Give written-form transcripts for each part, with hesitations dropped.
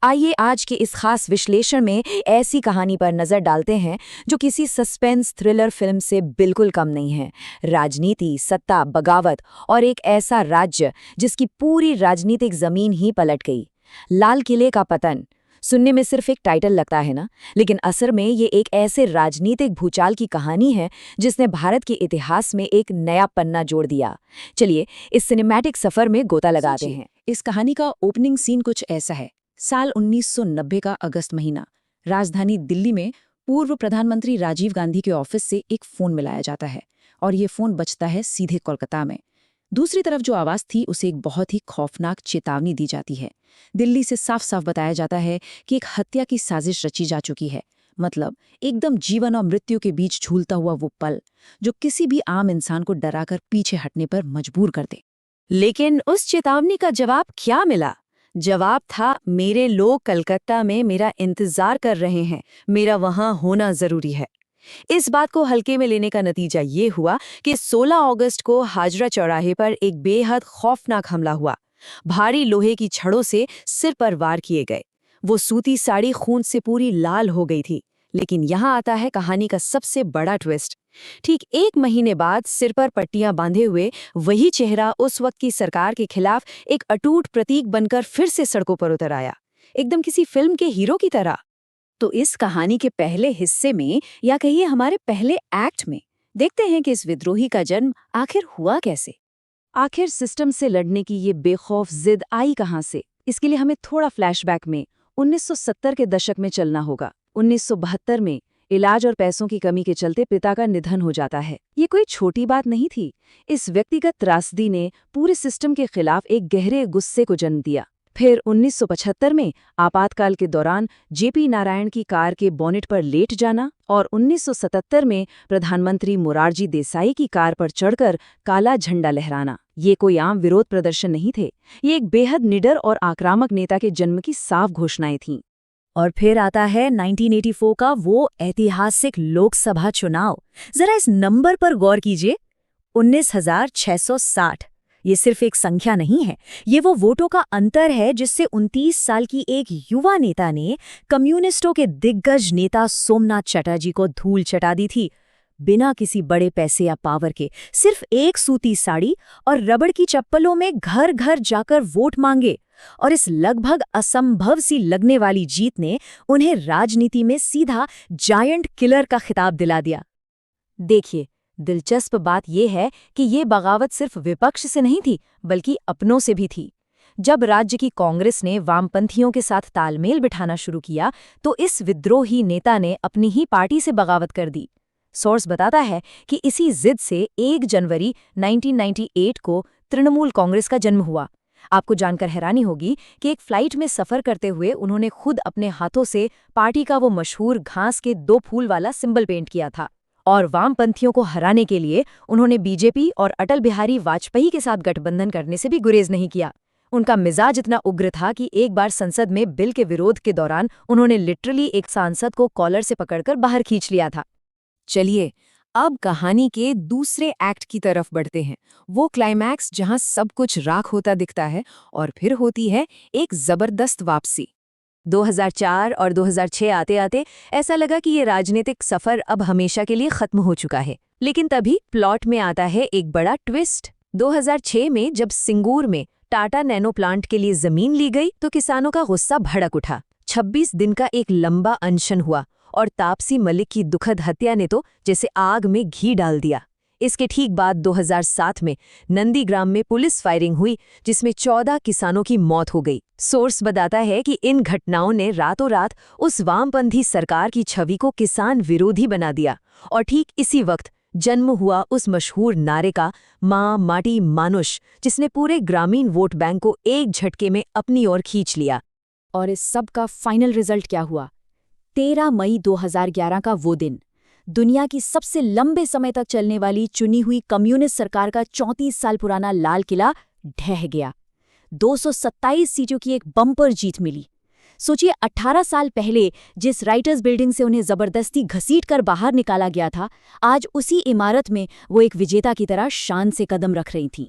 आइए आज के इस खास विश्लेषण में ऐसी कहानी पर नजर डालते हैं जो किसी सस्पेंस थ्रिलर फिल्म से बिल्कुल कम नहीं है। राजनीति, सत्ता, बगावत और एक ऐसा राज्य जिसकी पूरी राजनीतिक जमीन ही पलट गई। लाल किले का पतन सुनने में सिर्फ एक टाइटल लगता है ना, लेकिन असर में ये एक ऐसे राजनीतिक भूचाल की कहानी है जिसने भारत के इतिहास में एक नया पन्ना जोड़ दिया। चलिए इस सिनेमैटिक सफर में गोता लगाते हैं। इस कहानी का ओपनिंग सीन कुछ ऐसा है। साल 1990 का अगस्त महीना, राजधानी दिल्ली में पूर्व प्रधानमंत्री राजीव गांधी के ऑफिस से एक फोन मिलाया जाता है और ये फोन बजता है सीधे कोलकाता में। दूसरी तरफ जो आवाज थी उसे एक बहुत ही खौफनाक चेतावनी दी जाती है। दिल्ली से साफ साफ बताया जाता है कि एक हत्या की साजिश रची जा चुकी है। मतलब एकदम जीवन और मृत्यु के बीच झूलता हुआ वो पल जो किसी भी आम इंसान को डराकर पीछे हटने पर मजबूर कर दे। लेकिन उस चेतावनी का जवाब क्या मिला? जवाब था, मेरे लोग कलकत्ता में मेरा इंतजार कर रहे हैं, मेरा वहां होना जरूरी है। इस बात को हल्के में लेने का नतीजा ये हुआ कि 16 अगस्त को हाजरा चौराहे पर एक बेहद खौफनाक हमला हुआ। भारी लोहे की छड़ों से सिर पर वार किए गए। वो सूती साड़ी खून से पूरी लाल हो गई थी। लेकिन यहाँ आता है कहानी का सबसे बड़ा ट्विस्ट। ठीक एक महीने बाद सिर पर पट्टियां बांधे हुए वही चेहरा उस वक्त की सरकार के खिलाफ एक अटूट प्रतीक बनकर फिर से सड़कों पर उतर आया, एकदम किसी फिल्म के हीरो की तरह। तो इस कहानी के पहले हिस्से में, या कहिए हमारे पहले एक्ट में, देखते हैं कि इस विद्रोही का जन्म आखिर हुआ कैसे। आखिर सिस्टम से लड़ने की ये बेखौफ जिद आई कहां से? इसके लिए हमें थोड़ा फ्लैशबैक में 1970 के दशक में चलना होगा। 1972 में इलाज और पैसों की कमी के चलते पिता का निधन हो जाता है। ये कोई छोटी बात नहीं थी। इस व्यक्तिगत त्रासदी ने पूरे सिस्टम के खिलाफ एक गहरे गुस्से को जन्म दिया। फिर 1975 में आपातकाल के दौरान जेपी नारायण की कार के बोनेट पर लेट जाना और 1977 में प्रधानमंत्री मोरारजी देसाई की कार पर चढ़कर काला झंडा लहराना। ये कोई आम विरोध प्रदर्शन नहीं थे। ये एक बेहद निडर और आक्रामक नेता के जन्म की साफ घोषणाएं थीं। और फिर आता है 1984 का वो ऐतिहासिक लोकसभा चुनाव। जरा इस नंबर पर गौर कीजिए, 19,660। ये सिर्फ एक संख्या नहीं है, ये वो वोटों का अंतर है जिससे 29 साल की एक युवा नेता ने कम्युनिस्टों के दिग्गज नेता सोमनाथ चटर्जी को धूल चटा दी थी। बिना किसी बड़े पैसे या पावर के, सिर्फ एक सूती साड़ी और रबड़ की चप्पलों में घर घर जाकर वोट मांगे। और इस लगभग असंभव सी लगने वाली जीत ने उन्हें राजनीति में सीधा जायंट किलर का खिताब दिला दिया। देखिए, दिलचस्प बात यह है कि ये बगावत सिर्फ विपक्ष से नहीं थी, बल्कि अपनों से भी थी। जब राज्य की कांग्रेस ने वामपंथियों के साथ तालमेल बिठाना शुरू किया, तो इस विद्रोही नेता ने अपनी ही पार्टी से बगावत कर दी। सोर्स बताता है कि इसी जिद से 1 जनवरी 1998 को तृणमूल कांग्रेस का जन्म हुआ। आपको जानकर हैरानी होगी कि एक फ्लाइट में सफर करते हुए उन्होंने खुद अपने हाथों से पार्टी का वो मशहूर घास के 2 फूल वाला सिंबल पेंट किया था। और वामपंथियों को हराने के लिए उन्होंने बीजेपी और अटल बिहारी वाजपेयी के साथ गठबंधन करने से भी गुरेज नहीं किया। उनका मिजाज इतना उग्र था कि एक बार संसद में बिल के विरोध के दौरान उन्होंने लिटरली एक सांसद को कॉलर से पकड़कर बाहर खींच लिया था। चलिए अब कहानी के दूसरे एक्ट की तरफ बढ़ते हैं, वो क्लाइमैक्स जहां सब कुछ राख होता दिखता है और फिर होती है एक जबरदस्त वापसी। 2004 और 2006 आते आते ऐसा लगा कि ये राजनीतिक सफर अब हमेशा के लिए खत्म हो चुका है। लेकिन तभी प्लॉट में आता है एक बड़ा ट्विस्ट। 2006 में जब सिंगूर में टाटा नैनो प्लांट के लिए जमीन ली गई तो किसानों का गुस्सा भड़क उठा। 26 दिन का एक लंबा अनशन हुआ और तापसी मलिक की दुखद हत्या ने तो जैसे आग में घी डाल दिया। इसके ठीक बाद 2007 में नंदीग्राम में पुलिस फायरिंग हुई जिसमें 14 किसानों की मौत हो गई। सोर्स बताता है कि इन घटनाओं ने रातों रात उस वामपंथी सरकार की छवि को किसान विरोधी बना दिया। और ठीक इसी वक्त जन्म हुआ उस मशहूर नारे का, माँ माटी मानुष, जिसने पूरे ग्रामीण वोट बैंक को एक झटके में अपनी ओर खींच लिया। और इस सब का फाइनल रिजल्ट क्या हुआ? 13 मई 2011 का वो दिन, दुनिया की सबसे लंबे समय तक चलने वाली चुनी हुई कम्युनिस्ट सरकार का 34 साल पुराना लाल किला ढह गया। 227 सीटों की एक बम्पर जीत मिली। सोचिए, 18 साल पहले जिस राइटर्स बिल्डिंग से उन्हें जबरदस्ती घसीटकर बाहर निकाला गया था, आज उसी इमारत में वो एक विजेता की तरह शान से कदम रख रही थीं।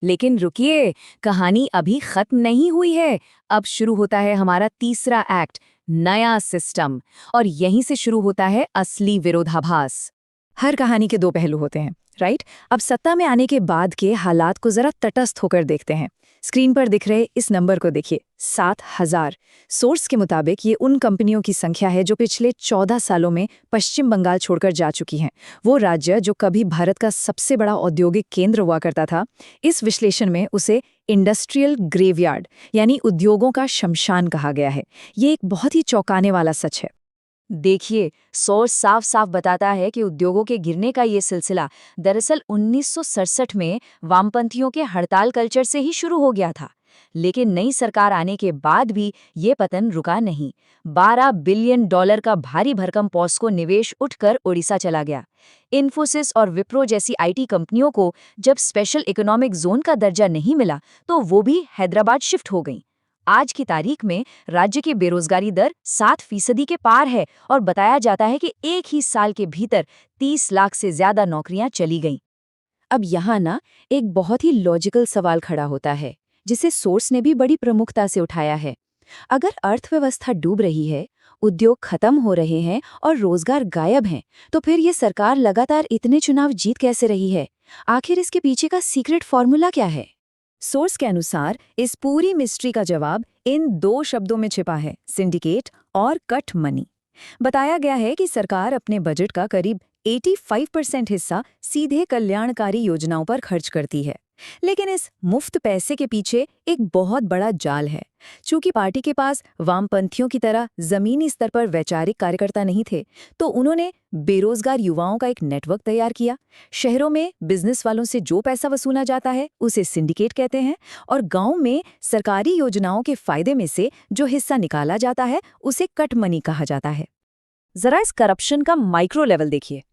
लेकिन रुकिए, कहानी अभी खत्म नहीं हुई है। अब शुरू होता है हमारा तीसरा एक्ट, नया सिस्टम। और यहीं से शुरू होता है असली विरोधाभास। हर कहानी के दो पहलू होते हैं, राइट? अब सत्ता में आने के बाद के हालात को जरा तटस्थ होकर देखते हैं। स्क्रीन पर दिख रहे इस नंबर को देखिए, 7,000। सोर्स के मुताबिक ये उन कंपनियों की संख्या है जो पिछले 14 सालों में पश्चिम बंगाल छोड़कर जा चुकी हैं। वो राज्य जो कभी भारत का सबसे बड़ा औद्योगिक केंद्र हुआ करता था, इस विश्लेषण में उसे इंडस्ट्रियल ग्रेवयार्ड यानी उद्योगों का शमशान कहा गया है। ये एक बहुत ही चौंकाने वाला सच है। देखिए, सोर्स साफ साफ बताता है कि उद्योगों के गिरने का ये सिलसिला दरअसल 1967 में वामपंथियों के हड़ताल कल्चर से ही शुरू हो गया था। लेकिन नई सरकार आने के बाद भी ये पतन रुका नहीं। $12 बिलियन का भारी भरकम पॉस्को निवेश उठकर ओडिशा चला गया। इन्फोसिस और विप्रो जैसी आईटी कंपनियों को जब स्पेशल इकोनॉमिक जोन का दर्जा नहीं मिला तो वो भी हैदराबाद शिफ्ट हो गईं। आज की तारीख में राज्य की बेरोजगारी दर 7% के पार है और बताया जाता है कि एक ही साल के भीतर 30 लाख से ज्यादा नौकरियां चली गईं। अब यहाँ ना एक बहुत ही लॉजिकल सवाल खड़ा होता है, जिसे सोर्स ने भी बड़ी प्रमुखता से उठाया है। अगर अर्थव्यवस्था डूब रही है, उद्योग खत्म हो रहे हैं और रोजगार गायब हैं, तो फिर ये सरकार लगातार इतने चुनाव जीत कैसे रही है? आखिर इसके पीछे का सीक्रेट फॉर्मूला क्या है? सोर्स के अनुसार इस पूरी मिस्ट्री का जवाब इन दो शब्दों में छिपा है, सिंडिकेट और कट मनी। बताया गया है कि सरकार अपने बजट का करीब 85% हिस्सा सीधे कल्याणकारी योजनाओं पर खर्च करती है। लेकिन इस मुफ्त पैसे के पीछे एक बहुत बड़ा जाल है। चूंकि पार्टी के पास वामपंथियों की तरह जमीनी स्तर पर वैचारिक कार्यकर्ता नहीं थे, तो उन्होंने बेरोजगार युवाओं का एक नेटवर्क तैयार किया। शहरों में बिजनेस वालों से जो पैसा वसूला जाता है उसे सिंडिकेट कहते हैं, और गांव में सरकारी योजनाओं के फायदे में से जो हिस्सा निकाला जाता है उसे कट मनी कहा जाता है। जरा इस करप्शन का माइक्रो लेवल देखिए।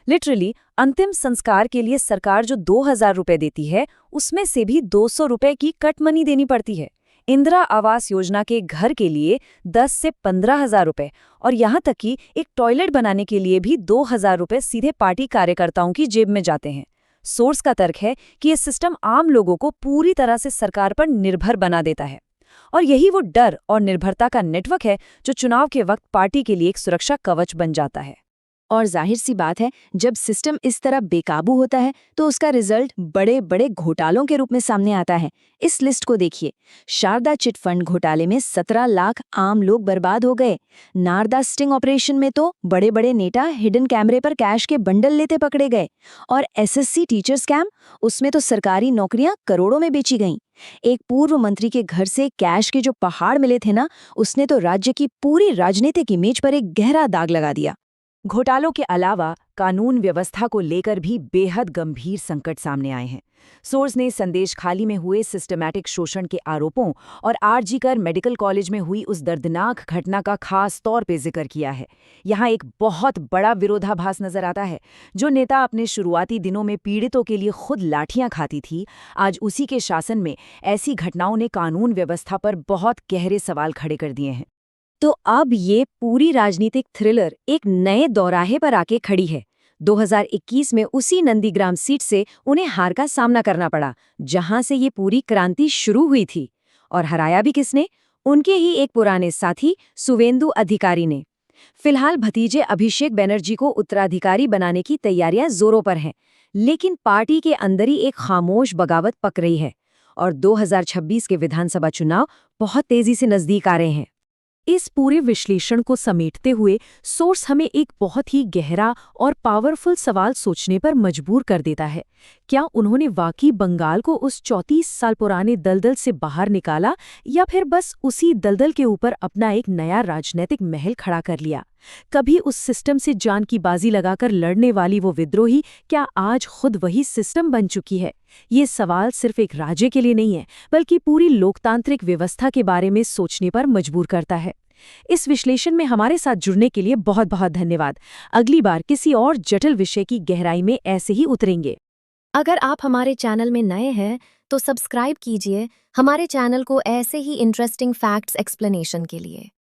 लिटरली अंतिम संस्कार के लिए सरकार जो 2,000 रुपए देती है, उसमें से भी 200 रुपए की कट मनी देनी पड़ती है। इंदिरा आवास योजना के घर के लिए 10 से 15,000 रुपए, और यहाँ तक कि एक टॉयलेट बनाने के लिए भी 2,000 रुपए सीधे पार्टी कार्यकर्ताओं की जेब में जाते हैं। सोर्स का तर्क है कि ये सिस्टम आम लोगों को पूरी तरह से सरकार पर निर्भर बना देता है, और यही वो डर और निर्भरता का नेटवर्क है जो चुनाव के वक्त पार्टी के लिए एक सुरक्षा कवच बन जाता है। और जाहिर सी बात है, जब सिस्टम इस तरह बेकाबू होता है तो उसका रिजल्ट बड़े बड़े घोटालों के रूप में सामने आता है। इस लिस्ट को देखिए। शारदा चिट फंड घोटाले में 17 लाख आम लोग बर्बाद हो गए। नारदा स्टिंग ऑपरेशन में तो बड़े बड़े नेता हिडन कैमरे पर कैश के बंडल लेते पकड़े गए। और एसएससी टीचर स्कैम, उसमें तो सरकारी नौकरियां करोड़ों में बेची गईं। एक पूर्व मंत्री के घर से कैश के जो पहाड़ मिले थे ना, उसने तो राज्य की पूरी राजनीतिक इमेज पर एक गहरा दाग लगा दिया। घोटालों के अलावा कानून व्यवस्था को लेकर भी बेहद गंभीर संकट सामने आए हैं। सोर्स ने संदेश खाली में हुए सिस्टमैटिक शोषण के आरोपों और आरजीकर मेडिकल कॉलेज में हुई उस दर्दनाक घटना का खास तौर पे जिक्र किया है। यहाँ एक बहुत बड़ा विरोधाभास नजर आता है। जो नेता अपने शुरुआती दिनों में पीड़ितों के लिए खुद लाठियां खाती थी, आज उसी के शासन में ऐसी घटनाओं ने कानून व्यवस्था पर बहुत गहरे सवाल खड़े कर दिए हैं। तो अब ये पूरी राजनीतिक थ्रिलर एक नए दौराहे पर आके खड़ी है। 2021 में उसी नंदीग्राम सीट से उन्हें हार का सामना करना पड़ा, जहां से ये पूरी क्रांति शुरू हुई थी। और हराया भी किसने? उनके ही एक पुराने साथी सुवेंदु अधिकारी ने। फिलहाल भतीजे अभिषेक बनर्जी को उत्तराधिकारी बनाने की तैयारियां जोरों पर हैं, लेकिन पार्टी के अंदर ही एक खामोश बगावत पक रही है और 2026 के विधानसभा चुनाव बहुत तेजी से नजदीक आ रहे हैं। इस पूरे विश्लेषण को समेटते हुए सोर्स हमें एक बहुत ही गहरा और पावरफुल सवाल सोचने पर मजबूर कर देता है। क्या उन्होंने वाकई बंगाल को उस 34 साल पुराने दलदल से बाहर निकाला, या फिर बस उसी दलदल के ऊपर अपना एक नया राजनीतिक महल खड़ा कर लिया? कभी उस सिस्टम से जान की बाजी लगाकर लड़ने वाली वो विद्रोही क्या आज खुद वही सिस्टम बन चुकी है? ये सवाल सिर्फ एक राज्य के लिए नहीं है, बल्कि पूरी लोकतांत्रिक व्यवस्था के बारे में सोचने पर मजबूर करता है। इस विश्लेषण में हमारे साथ जुड़ने के लिए बहुत बहुत धन्यवाद। अगली बार किसी और जटिल विषय की गहराई में ऐसे ही उतरेंगे। अगर आप हमारे चैनल में नए हैं तो सब्सक्राइब कीजिए हमारे चैनल को ऐसे ही इंटरेस्टिंग फैक्ट्स एक्सप्लेनेशन के लिए।